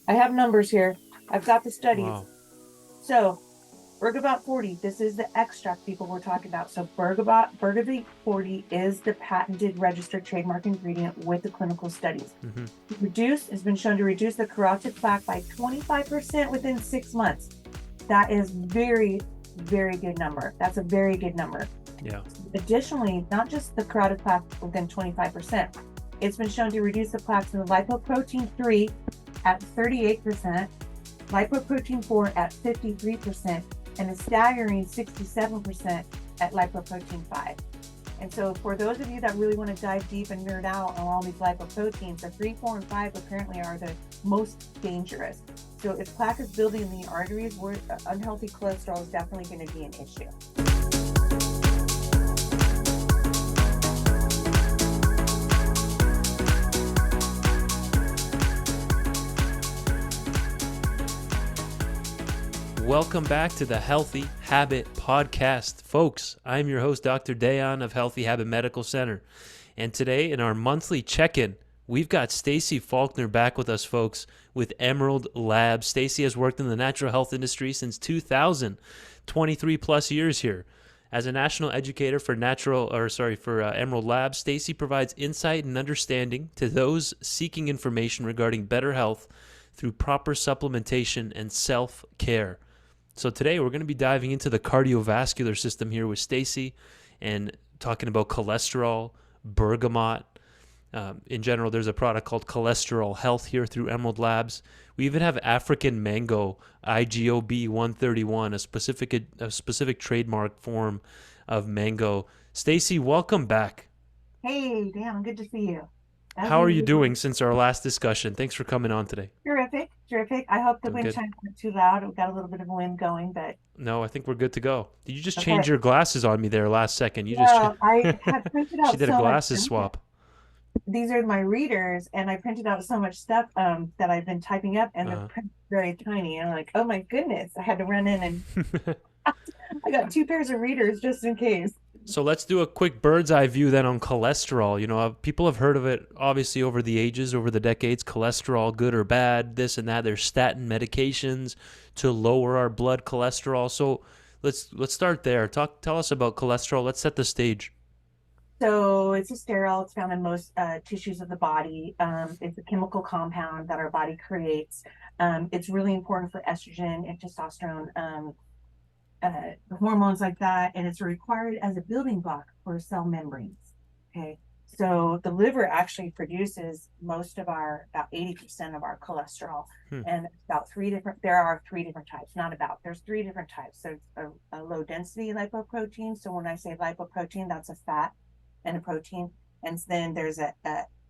I have numbers here. I've got the studies. Wow. So Bergavit 40, this is the extract people were talking about. So Bergavit 40 is the patented registered trademark ingredient with the clinical studies. Hmm. Has been shown to reduce the carotid plaque by 25% within 6 months. That is very good number. That's a very good number. Yeah. Additionally, not just the carotid plaque within 25%, it's been shown to reduce the plaques in the lipoprotein 3 at 38%, lipoprotein 4 at 53%, and a staggering 67% at lipoprotein 5. And so for those of you that really want to dive deep and nerd out on all these lipoproteins, the 3, 4, and 5 apparently are the most dangerous. So if plaque is building in the arteries, unhealthy cholesterol is definitely going to be an issue. Welcome back to the Healthy Habit Podcast. Folks, I'm your host, Dr. Dayan of Healthy Habit Medical Center. And today in our monthly check-in, we've got Stacy Faulkner back with us, folks, with Emerald Labs. Stacy has worked in the natural health industry since 2000, 23 plus years here. As a national educator for Emerald Labs, Stacy provides insight and understanding to those seeking information regarding better health through proper supplementation and self-care. So today we're going to be diving into the cardiovascular system here with Stacy and talking about cholesterol, bergamot. In general, there's a product called Cholesterol Health here through Emerald Labs. We even have African mango, IGOB 131, a specific trademark form of mango. Stacy, welcome back. Hey, Dan, good to see you. As How are you usual, doing since our last discussion? Thanks for coming on today. terrific. I hope the Doing wind good? chimes weren't too loud. We've got a little bit of wind going, but No, I think we're good to go. Did you just okay. change your glasses on me there last second? You just Well, I had printed she out did a so much glasses stuff. swap. These are my readers, and I printed out so much stuff that I've been typing up, and the Uh, print is very tiny. And I'm like, oh my goodness, I had to run in and I got two pairs of readers just in case. So let's do a quick bird's eye view then on cholesterol. People have heard of it obviously over the ages, over the decades. Cholesterol, good or bad, this and that. There's statin medications to lower our blood cholesterol. So let's start there. Tell us about cholesterol. Let's set the stage. So it's a sterile. It's found in most tissues of the body. It's a chemical compound that our body creates. It's really important for estrogen and testosterone hormones like that, and it's required as a building block for cell membranes. Okay, so the liver actually produces most of about 80% of our cholesterol, Hmm. and there are three different types, there's three different types. There's a low density lipoprotein. So when I say lipoprotein, that's a fat and a protein. And then there's a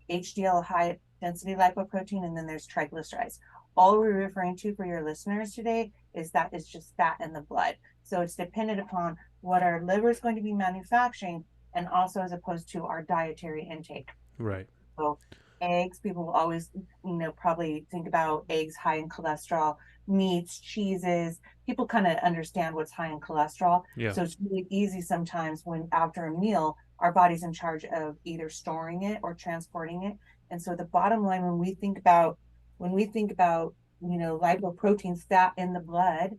HDL, high density lipoprotein, and then there's triglycerides. All we're referring to for your listeners today is that it's just fat in the blood. So it's dependent upon what our liver is going to be manufacturing, and also as opposed to our dietary intake. Right. So eggs, people will always, probably think about eggs high in cholesterol, meats, cheeses. People kind of understand what's high in cholesterol. Yeah. So it's really easy sometimes when after a meal, our body's in charge of either storing it or transporting it. And so the bottom line, when we think about, lipoproteins, fat in the blood,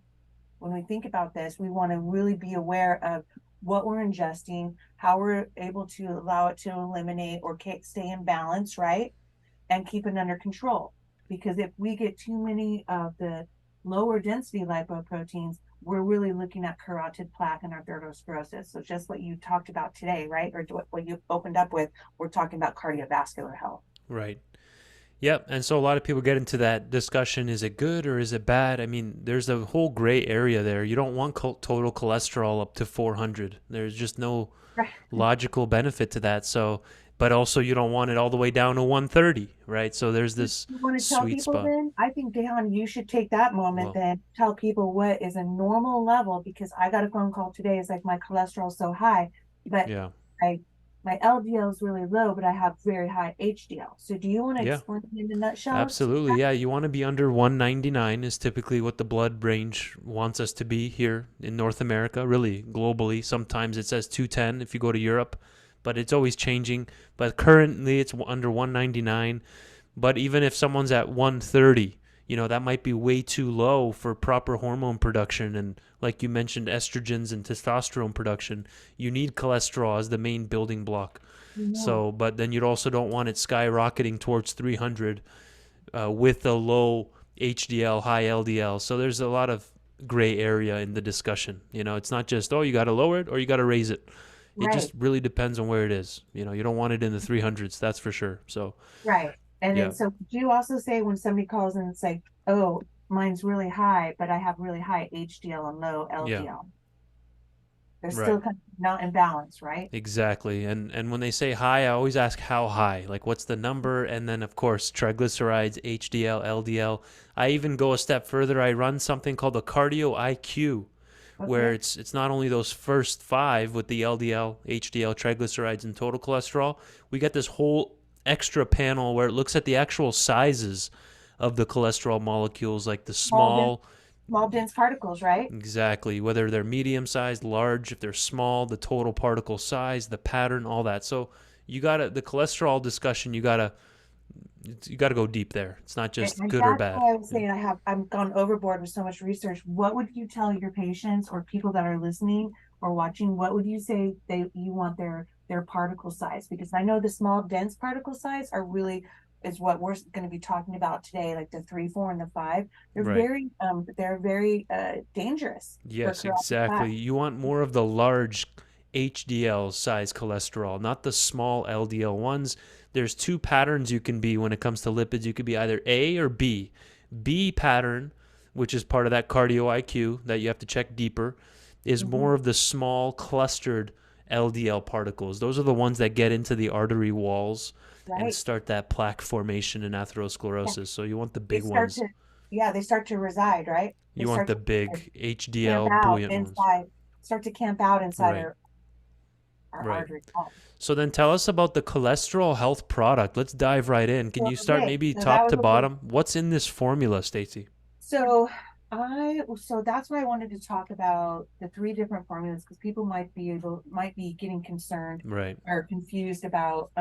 when we think about this, we want to really be aware of what we're ingesting, how we're able to allow it to eliminate or stay in balance, right? And keep it under control. Because if we get too many of the lower density lipoproteins, we're really looking at carotid plaque and arteriosclerosis. So just what you talked about today, right? Or what you opened up with, we're talking about cardiovascular health. Right. Yep. And so a lot of people get into that discussion. Is it good or is it bad? I mean, there's a whole gray area there. You don't want total cholesterol up to 400. There's just no Right. logical benefit to that. So, but also you don't want it all the way down to 130, right? So there's this You want to tell sweet people spot. then? I think, Dan, you should take that moment Well, then, tell people what is a normal level, because I got a phone call today. It's like my cholesterol's so high, but yeah. I my LDL is really low, but I have very high HDL. So do you want to Yeah. explain in a nutshell? Absolutely. Yeah, you want to be under 199 is typically what the blood range wants us to be here in North America, really globally. Sometimes it says 210 if you go to Europe, but it's always changing. But currently it's under 199. But even if someone's at 130, that might be way too low for proper hormone production. And like you mentioned, estrogens and testosterone production, you need cholesterol as the main building block. Yeah. So, but then you also don't want it skyrocketing towards 300 with a low HDL, high LDL. So there's a lot of gray area in the discussion. It's not just, oh, you got to lower it or you got to raise it. It Right. just really depends on where it is. You don't want it in the 300s, that's for sure. So, Right. And then, yeah, so do you also say when somebody calls and say, oh, mine's really high, but I have really high HDL and low yeah, LDL? They're still right. kind of not in balance, right? Exactly. And when they say high, I always ask how high. Like what's the number? And then of course, triglycerides, HDL, LDL. I even go a step further. I run something called a cardio IQ, where Okay. it's not only those first 5 with the LDL, HDL, triglycerides and total cholesterol. We get this whole extra panel where it looks at the actual sizes of the cholesterol molecules, like the Small dense, small. small dense particles, right? Exactly. Whether they're medium sized, large, if they're small, the total particle size, the pattern, all that. So the cholesterol discussion, you gotta go deep there. It's not just And good or that's bad. why I was Yeah. saying I'm gone overboard with so much research. What would you tell your patients or people that are listening or watching? What would you say you want their particle size? Because I know the small dense particle size are really is what we're going to be talking about today, like the 3, 4, and the 5. Right. They're very dangerous for Yes, cardiac exactly. plaque. You want more of the large HDL size cholesterol, not the small LDL ones. There's two patterns you can be when it comes to lipids. You could be either A or B. B pattern, which is part of that cardio IQ that you have to check deeper, is Mhm. more of the small clustered LDL particles. Those are the ones that get into the artery walls and Right. start that plaque formation and Yeah. atherosclerosis. So you want the They big start ones. to, yeah, they start to reside, right? They You want start the to big camp HDL out buoyant ones. inside, start to camp out inside Right. our Right. artery wall. So then tell us about the cholesterol health product. Let's dive right in. Can So, you start okay, maybe so that top was to a little, bottom? What's in this formula, Stacy? so so that's why I wanted to talk about the 3 different formulas because people might be getting concerned Right. or confused about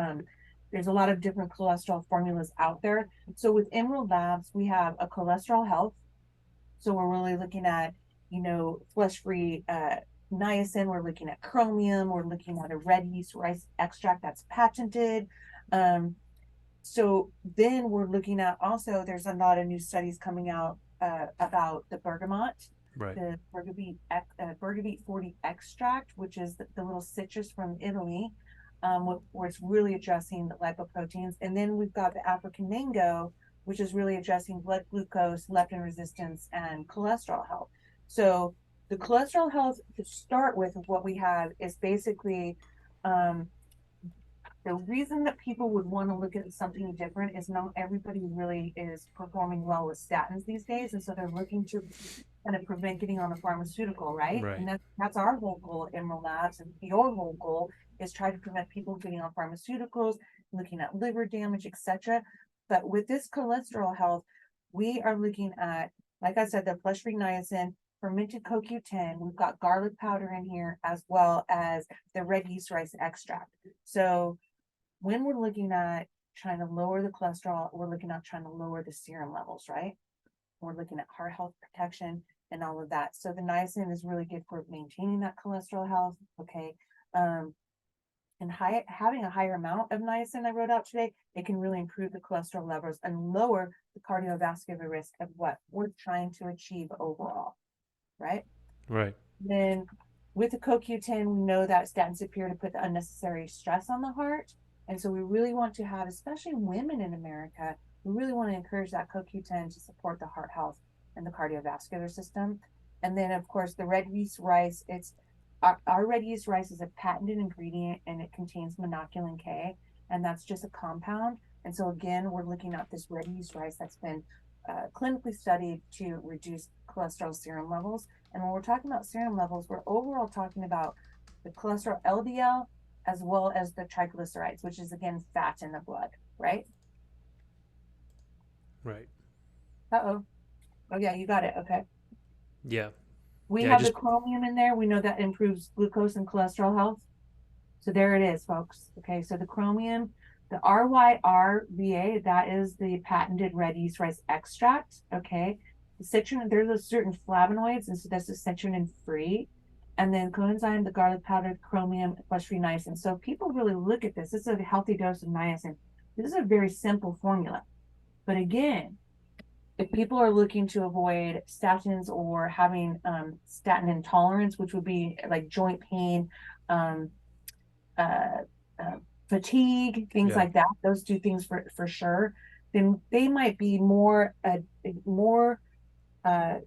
there's a lot of different cholesterol formulas out there. So with Emerald Labs, we have a cholesterol health. So we're really looking at, flesh-free niacin. We're looking at chromium. We're looking at a red yeast rice extract that's patented. Um, so then we're looking at also, there's a lot of new studies coming out about the bergamot, Right. the Bergavit 40 extract, which is the little citrus from Italy, where it's really addressing the lipoproteins. And then we've got the African mango, which is really addressing blood glucose, leptin resistance, and cholesterol health. So the cholesterol health to start with, what we have is basically um, the reason that people would want to look at something different is not everybody really is performing well with statins these days. And so they're looking to kind of prevent getting on a pharmaceutical, right? And Right. that's our whole goal at Emerald Labs. And your whole goal is try to prevent people getting on pharmaceuticals, looking at liver damage, etc. But with this cholesterol health, we are looking at, like I said, the flesh-free niacin, fermented CoQ10. We've got garlic powder in here as well as the red yeast rice extract. So when we're looking at trying to lower the cholesterol, we're looking at trying to lower the serum levels, right? We're looking at heart health protection and all of that. So the niacin is really good for maintaining that cholesterol health. Okay. Um, and having a higher amount of niacin I wrote out today, it can really improve the cholesterol levels and lower the cardiovascular risk of what we're trying to achieve overall, right? Right. Then with the CoQ10, we know that statins appear to put the unnecessary stress on the heart. And so we really want to have, especially women in America, we really want to encourage that CoQ10 to support the heart health and the cardiovascular system. And then, of course, the red yeast rice, our red yeast rice is a patented ingredient and it contains monoculin K, and that's just a compound. And so, again, we're looking at this red yeast rice that's been clinically studied to reduce cholesterol serum levels. And when we're talking about serum levels, we're overall talking about the cholesterol LDL as well as the triglycerides, which is again fat in the blood, right? Right. Uh-oh. Oh yeah, you got it. Okay. Yeah. We Yeah. I have the just chromium in there. We know that improves glucose and cholesterol health. So there it is, folks. Okay, so the chromium, The RYRVA, that is the patented red yeast rice extract. Okay. The citrulline, there's a certain flavonoids, and so that's the citrulline free. And then coenzyme, the garlic powder, chromium, flesh-free niacin. So people really look at this. This is a healthy dose of niacin. This is a very simple formula. But again, if people are looking to avoid statins or having statin intolerance, which would be like joint pain, um, uh, fatigue, things Yeah. like that, those two things for sure, then they might be more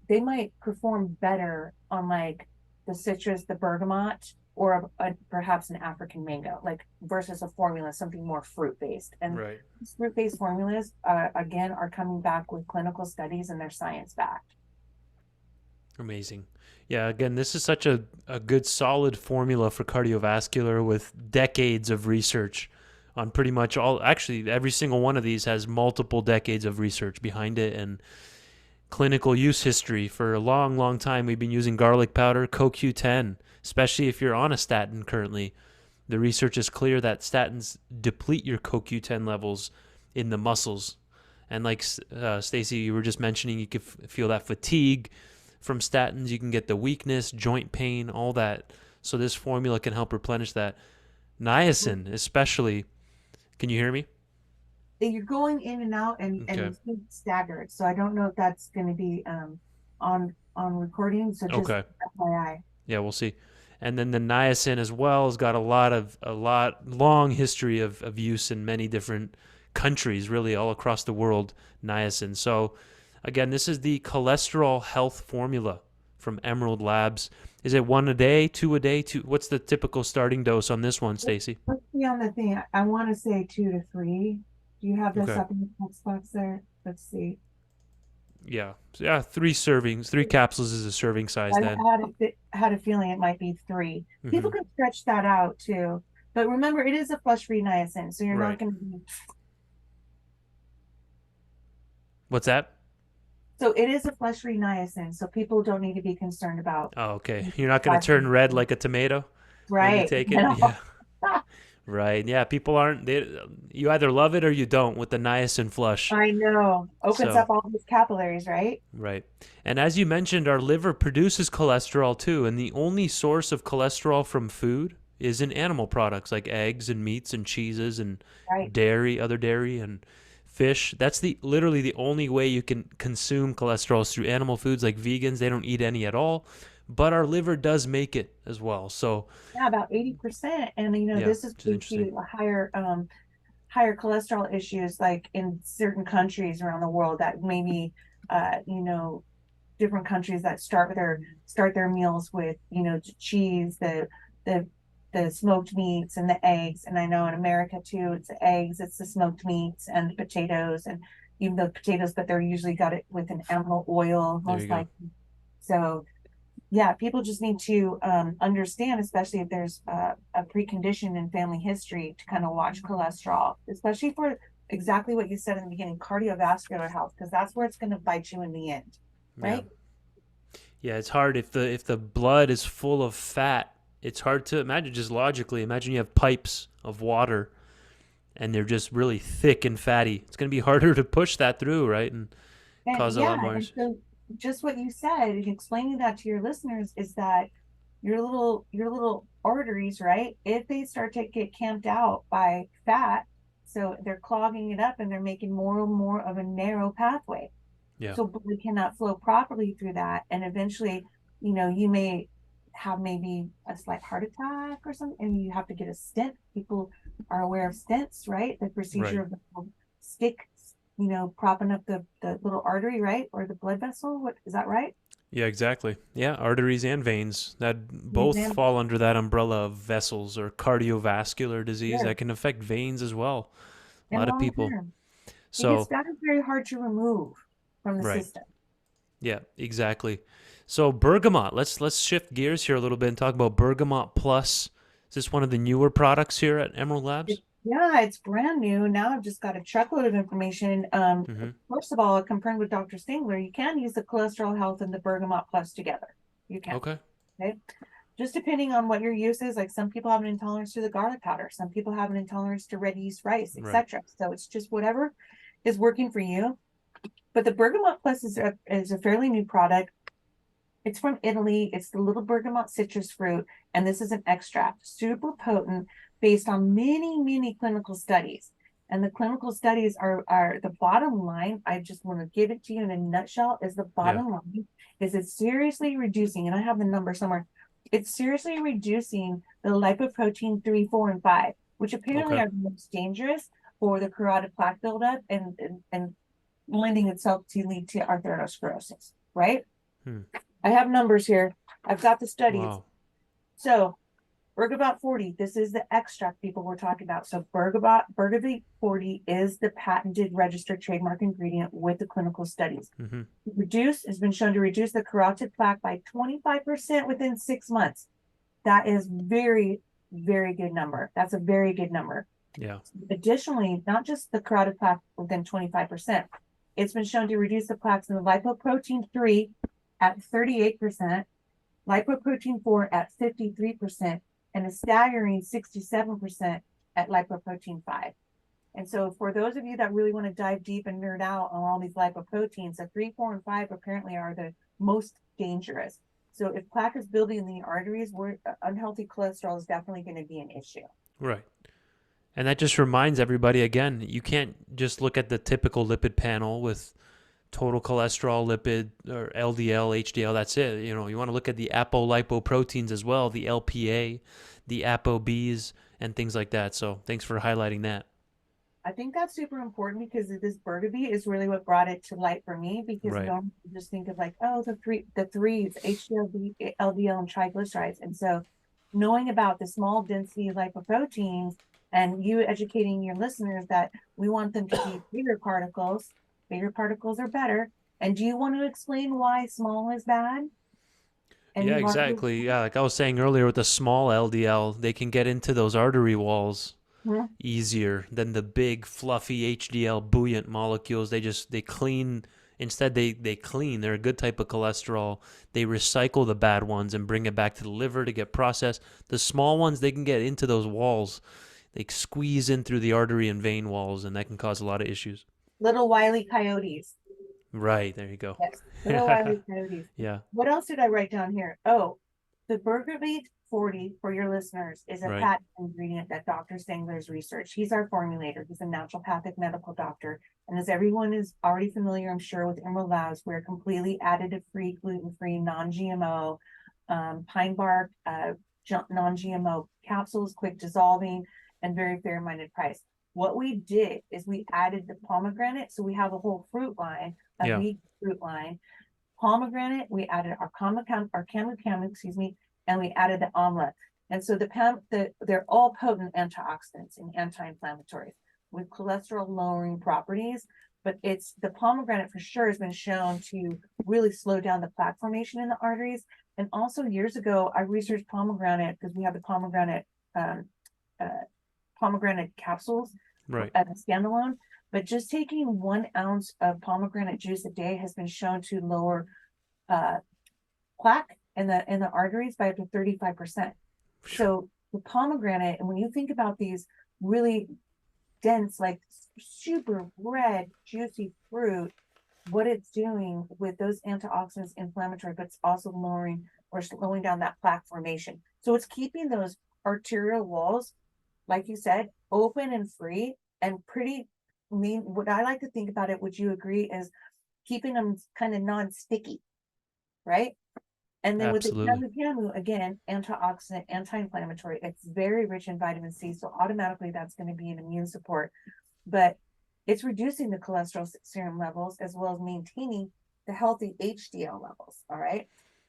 they might perform better on like the citrus, the bergamot, or perhaps an African mango, like versus a formula, something more fruit based. And Right. these fruit based formulas, again, are coming back with clinical studies and they're science backed. Amazing. Yeah, again, this is such a good solid formula for cardiovascular with decades of research on pretty much all, actually, every single one of these has multiple decades of research behind it and clinical use history. For a long, long time, we've been using garlic powder, CoQ10, especially if you're on a statin currently. The research is clear that statins deplete your CoQ10 levels in the muscles. And like Stacy, you were just mentioning, you could feel that fatigue from statins. You can get the weakness, joint pain, all that. So this formula can help replenish that. Niacin, especially. Can you hear me? You're going in and out Okay. and staggered, so I don't know if that's going to be on recording. So just Okay. FYI. Yeah, we'll see. And then the niacin as well has got a lot long history of use in many different countries, really all across the world. Niacin. So again, this is the cholesterol health formula from Emerald Labs. Is it 1 a day, 2 a day? What's the typical starting dose on this one, Stacy? Let's see on the thing. I want to say 2 to 3. Do you have the Okay. supplement text box there? Let's see. Yeah. So yeah, 3 servings, 3 capsules is a serving size I then. had a feeling it might be 3. Hmm. People can stretch that out too. But remember, it is a flush-free niacin, so you're not Right. going to be. What's that? So it is a flush-free niacin, so people don't need to be concerned about. Oh, okay. You're not going to turn red like a tomato when you Right. take it? Yeah. Right. Yeah, people aren't you either love it or you don't with the niacin flush. I know. Opens So, up all these capillaries, right? right. And as you mentioned, our liver produces cholesterol too, and the only source of cholesterol from food is in animal products like eggs and meats and cheeses and Right. dairy, other dairy and fish. That's the literally the only way you can consume cholesterol is through animal foods. Like vegans, they don't eat any at all, but our liver does make it as well. So, Yeah, about 80%. And yeah, this is which is due interesting. to higher cholesterol issues like in certain countries around the world that maybe uh, you know, different countries that start their meals with, cheese, the the smoked meats and the eggs. And I know in America too, it's the eggs, it's the smoked meats and the potatoes and even the potatoes, but they're usually got it with an animal oil, There you most go. likely. So yeah, people just need to understand, especially if there's a precondition in family history, to kind of watch cholesterol, especially for exactly what you said in the beginning, cardiovascular health, because that's where it's going to bite you in the end, Yeah. right? Yeah, it's hard if the blood is full of fat. It's hard to imagine just logically. Imagine you have pipes of water and they're just really thick and fatty. It's going to be harder to push that through, right? And And cause a yeah, lot more. and so just what you said, and explaining that to your listeners is that your little arteries, right? If they start to get camped out by fat, so they're clogging it up and they're making more and more of a narrow pathway. Yeah. So blood cannot flow properly through that. And eventually, you may have maybe a slight heart attack or something, and you have to get a stent. People are aware of stents, right? The procedure Right. of the stick, propping up the little artery, right? Or the blood vessel. What is that, right? Yeah, exactly. Yeah, arteries and veins that The both exam. fall under that umbrella of vessels or cardiovascular disease Sure. that can affect veins as well. A And lot of long people. term, because So, that is very hard to remove from the right. system. Yeah, exactly. So Bergamot, let's shift gears here a little bit and talk about Bergamot Plus. Is this one of the newer products here at Emerald Labs? Yeah, it's brand new. Now I've just got a truckload of information. Mm-hmm. First of all, I confirmed with Dr. Stingler, you can use the cholesterol health and the Bergamot Plus together. You can. Okay. Okay. just depending on what your use is. Like some people have an intolerance to the garlic powder, some people have an intolerance to red yeast rice, Right. etc. So it's just whatever is working for you. But the Bergamot Plus is a fairly new product. It's from Italy. It's the little bergamot citrus fruit, and this is an extract, super potent, based on many clinical studies. And the clinical studies are the bottom line. I just want to give it to you in a nutshell. Is the Yeah. bottom line is it's seriously reducing, and I have the number somewhere. It's seriously reducing the lipoprotein 3, 4, and 5, which apparently Okay. are the most dangerous for the carotid plaque buildup and lending itself to lead to arteriosclerosis, right? Hmm. I have numbers here. I've got the studies. Wow. So Bergavit 40, this is the extract people we're talking about. So Bergavit 40 is the patented registered trademark ingredient with the clinical studies. Mm-hmm. Has been shown to reduce the carotid plaque by 25% within 6 months. That is very good number. That's a very good number. Yeah. Additionally, not just the carotid plaque within 25%, it's been shown to reduce the plaques in the lipoprotein 3 at 38%, lipoprotein 4 at 53%, and a staggering 67% at lipoprotein 5. And so for those of you that really want to dive deep and nerd out on all these lipoproteins, the 3, 4, and 5 apparently are the most dangerous. So if plaque is building in the arteries, unhealthy cholesterol is definitely going to be an issue. Right. And that just reminds everybody again, you can't just look at the typical lipid panel with total cholesterol, lipid, or LDL, HDL, that's it. You know, you want to look at the apolipoproteins as well, the LPA, the ApoBs, and things like that. So thanks for highlighting that. I think that's super important because this Bergavit is really what brought it to light for me, because Right. normally you just think of like, oh, the threes, HDL, LDL, and triglycerides. And so knowing about the small density lipoproteins and you educating your listeners that we want them to be bigger particles are better. And do you want to explain why small is bad? And Yeah, large is exactly. Yeah, like I was saying earlier with the small LDL, they can get into those artery walls bad? easier than the big fluffy HDL buoyant molecules. They clean. Instead, they clean. They're a good type of cholesterol. They recycle the bad ones and bring it back to the liver to get processed. The small ones, they can get into those walls. They squeeze in through the artery and vein walls, and that can cause a lot of issues. Little wily coyotes. Right, there you go. Yes, little wily coyotes. Yeah, What else did I write down here? Oh, the Bergavit 40 for your listeners is a right. patent ingredient that Dr. Stengler's researched. He's our formulator. He's a naturopathic medical doctor. And as everyone is already familiar, I'm sure, with Emerald Labs, we're completely additive-free, gluten-free, non-GMO, pine bark, non-GMO capsules, quick dissolving, and very fair-minded price. What we did is we added the pomegranate. So we have a whole fruit line, a Yeah, vegan fruit line. Pomegranate, we added our camu, excuse me, and we added the amla. And so they're all potent antioxidants and anti-inflammatories with cholesterol lowering properties. But it's the pomegranate for sure has been shown to really slow down the plaque formation in the arteries. And also years ago, I researched pomegranate because we have the um, uh, pomegranate capsules right. as a standalone. But just taking 1 ounce of pomegranate juice a day has been shown to lower plaque in the arteries by up to 35%. So the pomegranate, and when you think about these really dense, like super red, juicy fruit, what it's doing with those antioxidants, inflammatory, but it's also lowering or slowing down that plaque formation. So it's keeping those arterial walls, like you said, open and free and pretty mean. What I like to think about it, would you agree, is keeping them kind of non-sticky, right? And then with the Absolutely. camu, again, antioxidant, anti-inflammatory, it's very rich in vitamin C. So automatically that's going to be an immune support. But it's reducing the cholesterol serum levels as well as maintaining the healthy HDL levels. All right.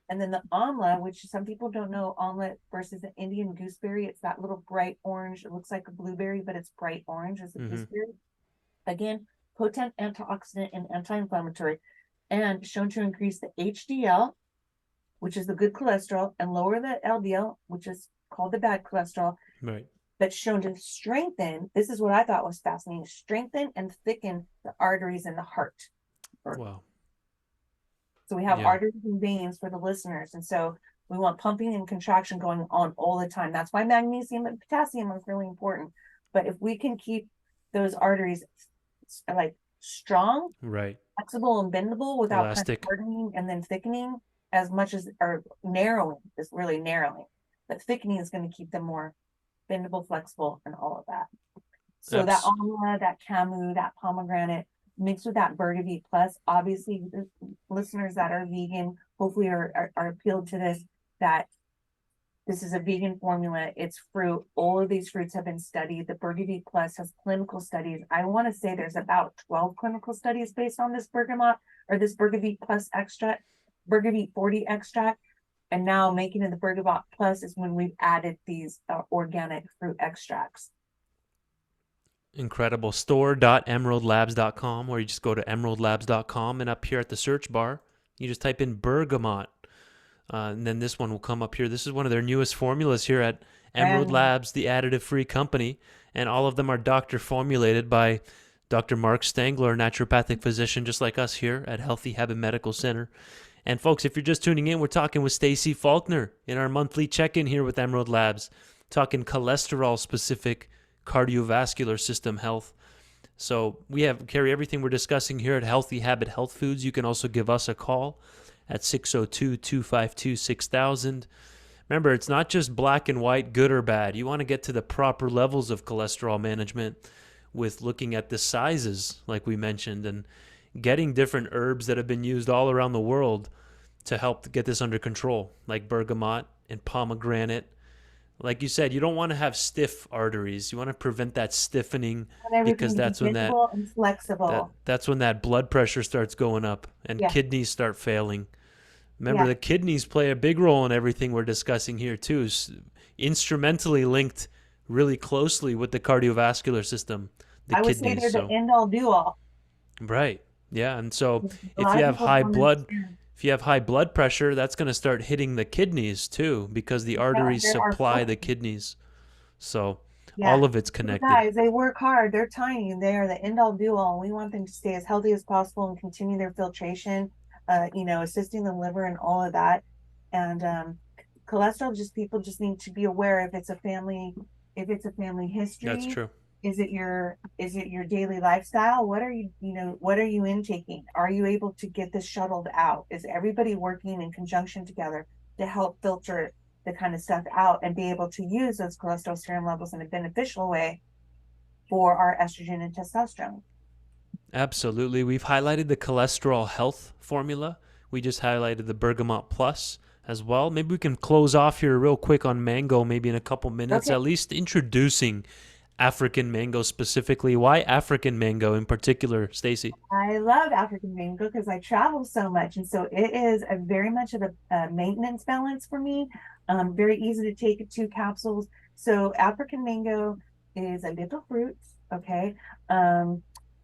And then the amla, which some people don't know, amla versus the Indian gooseberry, it's that little bright orange. It looks like a blueberry, but it's bright orange as a gooseberry. Again, potent antioxidant and anti-inflammatory, and shown to increase the HDL, which is the good cholesterol, and lower the LDL, which is called the bad cholesterol. Right. But shown to strengthen, this is what I thought was fascinating, strengthen and thicken the arteries in the heart. Wow. So we have Yeah. arteries and veins for the listeners. And so We want pumping and contraction going on all the time. That's why magnesium and potassium are really important. But if we can keep those arteries like strong, Right. flexible, and bendable without kind of Elastic. hardening and then thickening as much as, or narrowing is really narrowing. But thickening is going to keep them more bendable, flexible, and all of that. So that Abs- amla, that camu, that pomegranate, mixed with that Bergavit plus, obviously, the listeners that are vegan hopefully are appealed to this, that this is a vegan formula. It's fruit. All of these fruits have been studied. The Bergavit Plus has clinical studies. I want to say there's about 12 clinical studies based on this bergamot or this Bergavit Plus extract, Bergavit 40 extract. And now making it the Bergamot Plus is when we've added these organic fruit extracts. Incredible. Store.emeraldlabs.com, or you just go to emeraldlabs.com, and up here at the search bar, you just type in bergamot. And then this one will come up here. This is one of their newest formulas here at Emerald And Labs, the additive-free company. And all of them are doctor formulated by Dr. Mark Stangler, a naturopathic physician just like us here at Healthy Habit Medical Center. And folks, if you're just tuning in, we're talking with Stacy Faulkner in our monthly check-in here with Emerald Labs, talking cholesterol-specific cardiovascular system health. So we carry everything we're discussing here at Healthy Habit Health Foods. You can also give us a call at 602-252-6000. Remember, it's not just black and white, good or bad. You want to get to the proper levels of cholesterol management with looking at the sizes, like we mentioned, and getting different herbs that have been used all around the world to help get this under control, like bergamot and pomegranate. Like you said, you don't want to have stiff arteries. You want to prevent that stiffening, everything because to be that's when bendable and flexible. that's when that blood pressure starts going up and Yeah, kidneys start failing. Remember, yeah. the kidneys play a big role in everything we're discussing here too. Instrumentally linked really closely with the cardiovascular system, the I would say kidneys. they're the So, end all do all. right. Yeah, and so A if lot you of have people high don't blood understand. if you have high blood pressure, that's going to start hitting the kidneys too, because the Yeah, arteries there are supply the folks. kidneys. So, Yeah. all of it's These connected. guys, they work hard. They're tiny. They are the end all do all. We want them to stay as healthy as possible and continue their filtration, assisting the liver and all of that. And cholesterol, just people just need to be aware if it's a family That's history, true. is it your daily lifestyle? What are you intaking? Are you able to get this shuttled out? Is everybody working in conjunction together to help filter the kind of stuff out and be able to use those cholesterol serum levels in a beneficial way for our estrogen and testosterone? Absolutely. We've highlighted the cholesterol health formula. We just highlighted the Bergamot Plus as well. Maybe we can close off here real quick on mango, maybe in a couple minutes, Okay. at least introducing African mango specifically. Why African mango in particular, Stacy? I love African mango because I travel so much. And so it is a very much of a maintenance balance for me. Very easy to take 2 capsules. So African mango is a little fruit. Okay.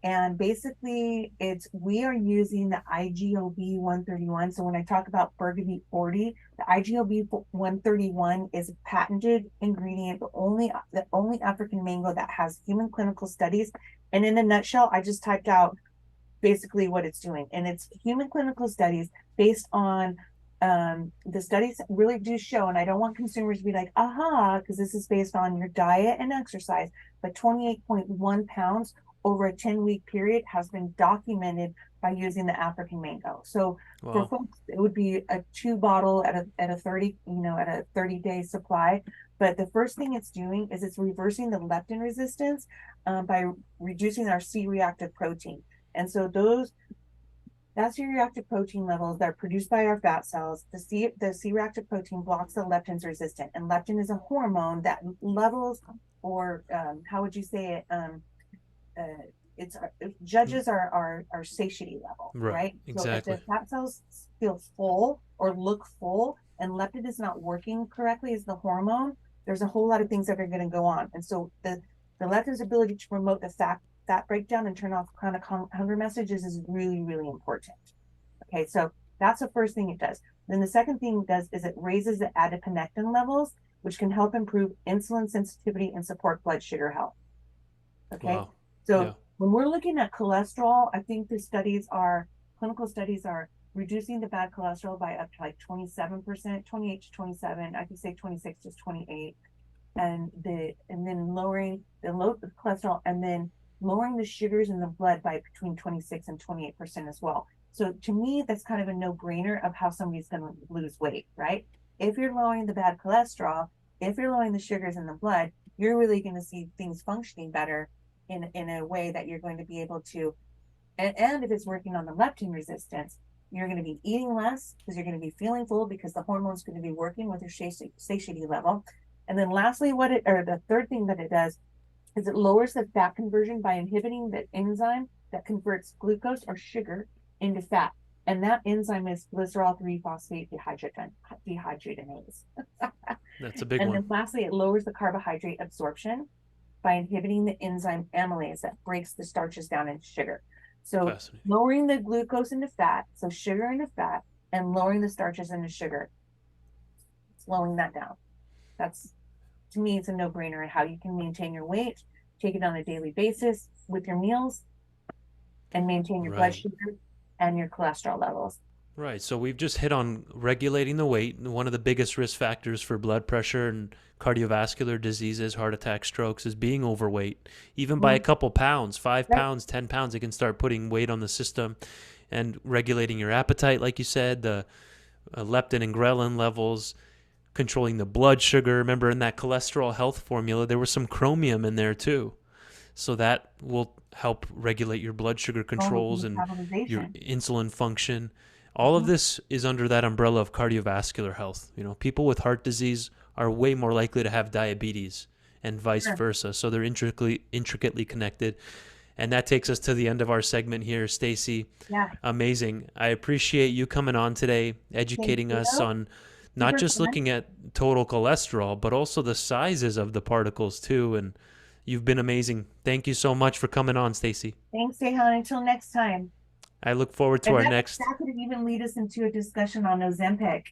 And basically we are using the IGOB 131. So when I talk about Bergavit 40, the IGOB 131 is a patented ingredient, the only African mango that has human clinical studies. And in a nutshell, I just typed out basically what it's doing. And it's human clinical studies based on the studies really do show, and I don't want consumers to be like, aha, because this is based on your diet and exercise, but 28.1 pounds over a 10-week period has been documented by using the African mango. So for Wow. folks, it would be a 2 bottle at a 30, at a 30-day supply. But the first thing it's doing is it's reversing the leptin resistance by reducing our C-reactive protein. And so that's C-reactive protein levels that are produced by our fat cells. The C-reactive protein blocks the leptin's resistant, and leptin is a hormone that levels, or how would you say it? It's it judges our satiety level, Right. right? So if Exactly. the fat cells feel full or look full, and leptin is not working correctly as the hormone, there's a whole lot of things that are going to go on. And so the leptin's ability to promote the fat breakdown and turn off chronic hunger messages is really, really important. Okay, so that's the first thing it does. Then the second thing it does is it raises the adiponectin levels, which can help improve insulin sensitivity and support blood sugar health. Okay, Wow. so Yeah. when we're looking at cholesterol, I think clinical studies are reducing the bad cholesterol by up to like 27%, 28 to 27. I could say 26 to 28. And then lowering the low cholesterol, and then lowering the sugars in the blood by between 26 and 28% as well. So to me, that's kind of a no-brainer of how somebody's going to lose weight, right? If you're lowering the bad cholesterol, if you're lowering the sugars in the blood, you're really going to see things functioning better in a way that you're going to be able to, and if it's working on the leptin resistance, you're going to be eating less because you're going to be feeling full because the hormone's going to be working with your satiety level. And then lastly, the third thing that it does is it lowers the fat conversion by inhibiting the enzyme that converts glucose or sugar into fat. And that enzyme is glycerol 3-phosphate dehydrogenase. That's a big And one. then lastly, it lowers the carbohydrate absorption by inhibiting the enzyme amylase that breaks the starches down into sugar. So lowering the glucose into fat, so sugar into fat, and lowering the starches into sugar, slowing that down. That's, to me, it's a no-brainer in how you can maintain your weight, take it on a daily basis with your meals, and maintain your blood sugar and your cholesterol levels. Right. So we've just hit on regulating the weight. One of the biggest risk factors for blood pressure and cardiovascular diseases, heart attacks, strokes, is being overweight. Even by a couple pounds, 5 pounds, 10 pounds, it can start putting weight on the system. And regulating your appetite, like you said, the leptin and ghrelin levels, controlling the blood sugar. Remember, in that cholesterol health formula, there was some chromium in there too. So that will help regulate your blood sugar controls and your insulin function. All of this is under that umbrella of cardiovascular health. You know, people with heart disease are way more likely to have diabetes and vice versa. So they're intricately connected. And that takes us to the end of our segment here, Stacy. Yeah. Amazing. I appreciate you coming on today, educating us on not just looking at total cholesterol, but also the sizes of the particles too. And you've been amazing. Thank you so much for coming on, Stacy. Thanks, Dehan. Until next time. I look forward to our next. That could even lead us into a discussion on Ozempic.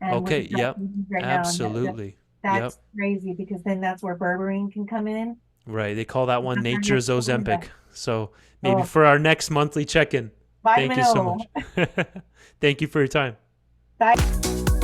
Okay. Yep. Absolutely. That's crazy, because then that's where berberine can come in. Right. They call that one nature's Ozempic. So maybe for our next monthly check-in. Thank you so much. Thank you for your time. Bye.